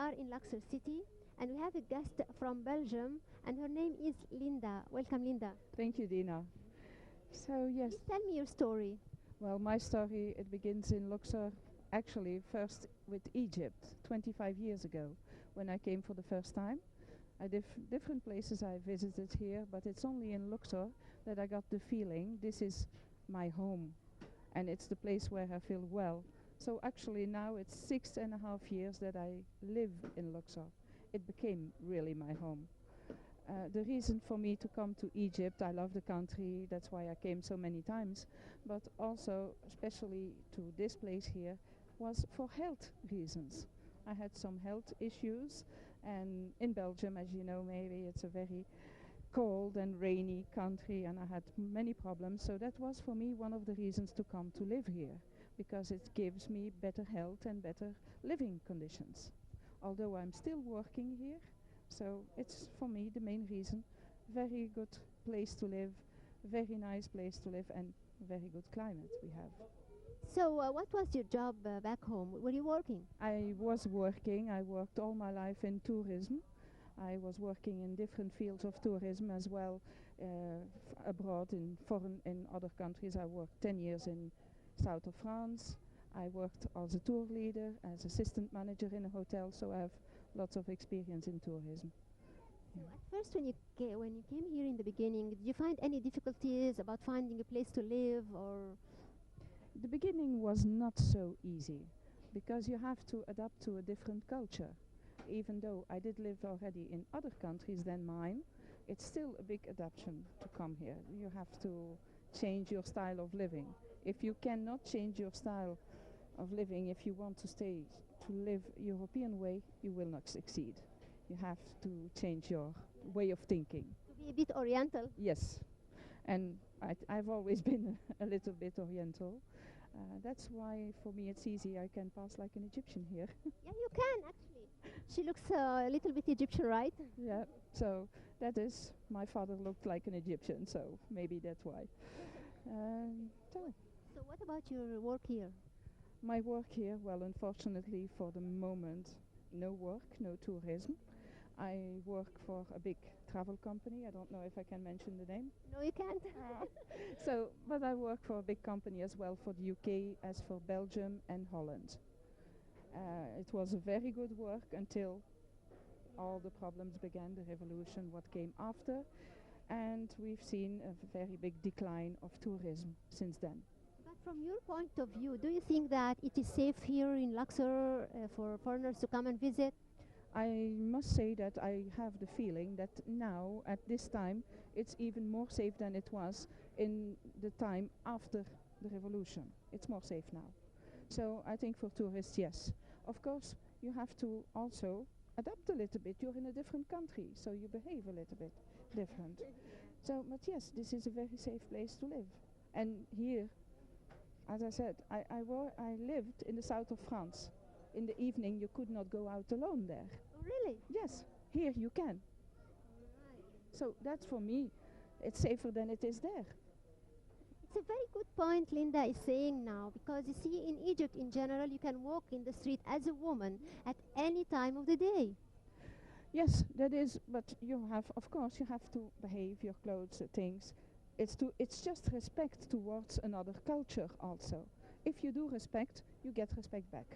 are in Luxor City, and we have a guest from Belgium, and her name is Linda. Welcome, Linda. Thank you, Deena. So yes, Please tell me your story. well, my story, it begins in Luxor, actually first with Egypt, 25 years ago, when I came for the first time. Different places I visited here, but it's only in Luxor that I got the feeling this is my home, and it's the place where I feel well. So actually now it's 6.5 years that I live in Luxor. It became really my home. The reason for me to come to Egypt, I love the country, that's why I came so many times, but also especially to this place here was for health reasons. I had some health issues, and in Belgium, as you know, maybe it's a very cold and rainy country, and I had many problems, so that was for me one of the reasons to come to live here, because it gives me better health and better living conditions. Although I'm still working here, so it's for me the main reason. Very good place to live, very nice place to live, and very good climate we have. So, what was your job back home? Were you working? I was working, I worked all my life in tourism. I was working in different fields of tourism as well, abroad in other countries. I worked 10 years in south of France. I worked as a tour leader, as assistant manager in a hotel, so I have lots of experience in tourism. So at first, when you came here in the beginning, did you find any difficulties about finding a place to live, or? The beginning was not so easy, because you have to adapt to a different culture. Even though I did live already in other countries than mine, it's still a big adaptation to come here. You have to change your style of living. If you cannot change your style of living, if you want to stay to live European way, you will not succeed. You have to change your way of thinking. To be a bit Oriental? Yes, and I've always been a little bit Oriental. That's why for me it's easy. I can pass like an Egyptian here. Yeah, you can actually. She looks a little bit Egyptian, right? Yeah, so that is, my father looked like an Egyptian, so maybe that's why. So So what about your work here? my work here, well, unfortunately for the moment, no work, no tourism. I work for a big travel company. I don't know if I can mention the name. No, you can't. So, but I work for a big company as well for the UK as for Belgium and Holland. It was a very good work until all the problems began, the revolution, what came after, and we've seen a very big decline of tourism since then. But from your point of view, do you think that it is safe here in Luxor for foreigners to come and visit? I must say that I have the feeling that now, at this time, it's even more safe than it was in the time after the revolution. It's more safe now. So I think for tourists, yes. Of course, you have to also adapt a little bit. You're in a different country, so you behave a little bit different. So, but yes, this is a very safe place to live. And here, as I said, I lived in the south of France. In the evening, you could not go out alone there. Oh, really? Yes, here you can. So that's for me, it's safer than it is there. It's a very good point Linda is saying now, because you see, in Egypt in general, you can walk in the street as a woman at any time of the day. Yes, that is, but you have, of course, you have to behave your clothes, things. It's just respect towards another culture also. If you do respect, you get respect back.